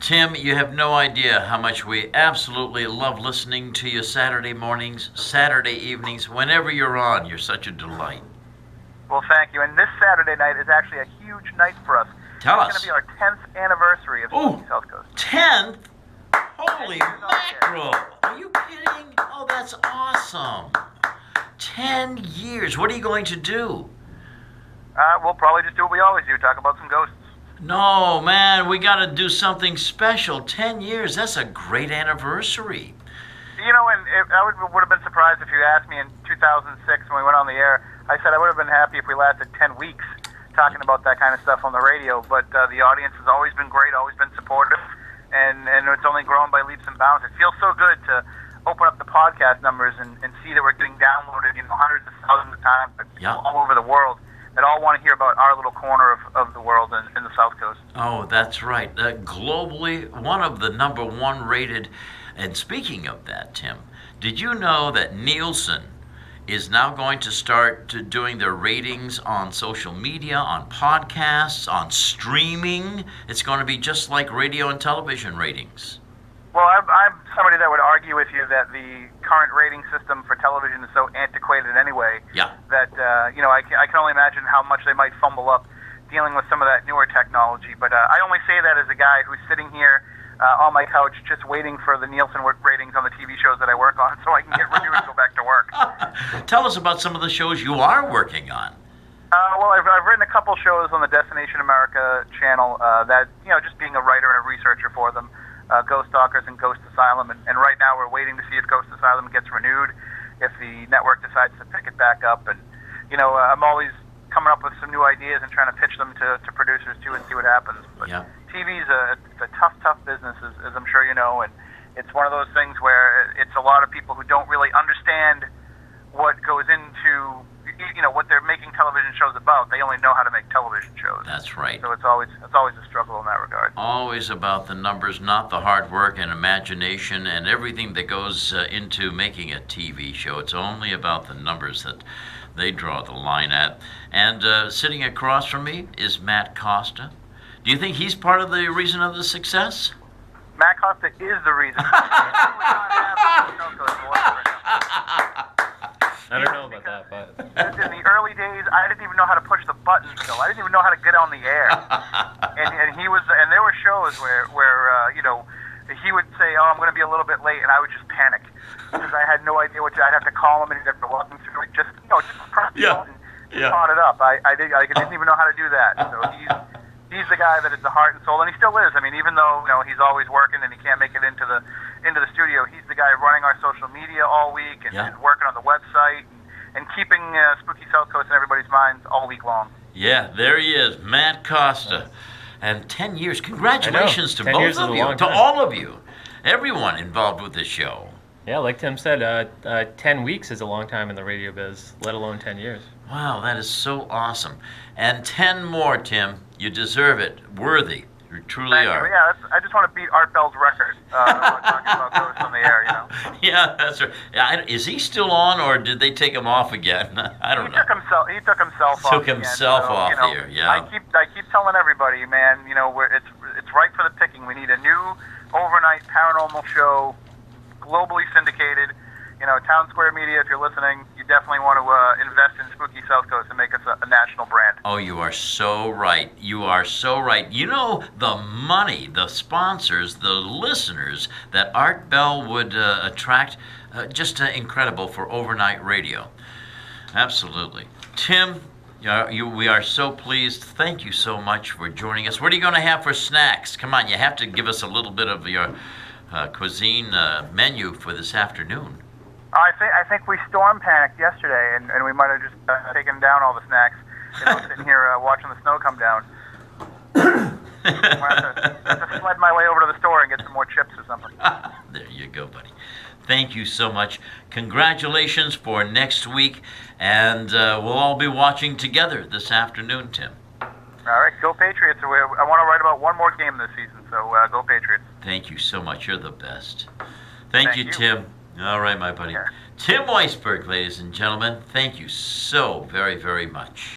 Tim, you have no idea how much we absolutely love listening to you Saturday mornings, Saturday evenings, whenever you're on. You're such a delight. Well, thank you. And this Saturday night is actually a huge night for us. Tell It's us. going to be our 10th anniversary of Spooky Southcoast. 10th? Holy mackerel. Are you kidding? Oh, that's awesome. 10 years. What are you going to do? We'll probably just do what we always do, talk about some ghosts. No, man, we got to do something special. 10 years. That's a great anniversary. You know, and I would have been surprised if you asked me in 2006 when we went on the air. I said I would have been happy if we lasted 10 weeks talking about that kind of stuff on the radio. But the audience has always been great, always been supportive, and it's only grown by leaps and bounds. It feels so good to open up the podcast numbers and see that we're getting downloaded, hundreds of thousands of times all over the world that all want to hear about our little corner of the world in the South Coast. Oh, that's right. Globally, one of the number one rated. And speaking of that, Tim, did you know that Nielsen is now going to start doing their ratings on social media, on podcasts, on streaming? It's going to be just like radio and television ratings. Well, I'm somebody that would argue with you that the current rating system for television is so antiquated anyway that, I can only imagine how much they might fumble up dealing with some of that newer technology. But I only say that as a guy who's sitting here on my couch just waiting for the Nielsen ratings on the TV shows that I work on so I can get renewed and go back to work. Tell us about some of the shows you are working on. Well, I've written a couple shows on the Destination America channel that, just being a writer and a researcher for them. Ghost Stalkers and Ghost Asylum, and right now we're waiting to see if Ghost Asylum gets renewed, if the network decides to pick it back up, and I'm always coming up with some new ideas and trying to pitch them to producers too and see what happens. But TV's a tough business, as I'm sure you know, and it's one of those things where it's a lot of people who don't really understand what goes into what they're making television shows about. They only know how to make television shows. That's right. So it's always a struggle in that regard. Always about the numbers, not the hard work and imagination and everything that goes into making a TV show. It's only about the numbers that they draw the line at. And sitting across from me is Matt Costa. Do you think he's part of the reason of the success? Matt Costa is the reason. I don't know about that, but in the early days, I didn't even know how to push the button. Still, I didn't even know how to get on the air. and he was, and there were shows where he would say, "Oh, I'm going to be a little bit late," and I would just panic because I had no idea what to. I'd have to call him and he'd have to walk me through it. Just press the button, caught it up. I didn't even know how to do that. So he's the guy that is the heart and soul, and he still is. I mean, even though he's always working and he can't make it into the studio, he's the guy running our social media all week and working on the website and keeping Spooky South Coast in everybody's minds all week long. Yeah, there he is, Matt Costa. And 10 years. Congratulations to both of you, to all of you, everyone involved with this show. Yeah, like Tim said, 10 weeks is a long time in the radio biz, let alone 10 years. Wow, that is so awesome. And 10 more, Tim. You deserve it. Worthy. You truly Thank are. You. Yeah, I just want to beat Art Bell's record talking about ghosts on the air, Yeah, that's right. Is he still on, or did they take him off again? I don't know. He took himself off. Took himself off here, yeah. I keep telling everybody, man, it's ripe for the picking. We need a new overnight paranormal show, globally syndicated. Town Square Media, if you're listening, you definitely want to invest in Spooky South Coast and make us a national brand. Oh, you are so right. You are so right. The money, the sponsors, the listeners that Art Bell would attract, just incredible for overnight radio. Absolutely. Tim, we are so pleased. Thank you so much for joining us. What are you going to have for snacks? Come on, you have to give us a little bit of your cuisine menu for this afternoon. I think we storm panicked yesterday, and we might have just taken down all the snacks. Sitting here watching the snow come down. I have to sled my way over to the store and get some more chips or something. There you go, buddy. Thank you so much. Congratulations for next week, and we'll all be watching together this afternoon, Tim. All right, go Patriots. I want to write about one more game this season, so go Patriots. Thank you so much. You're the best. Thank you, Tim. All right, my buddy. Yeah. Tim Weisberg, ladies and gentlemen, thank you so very, very much.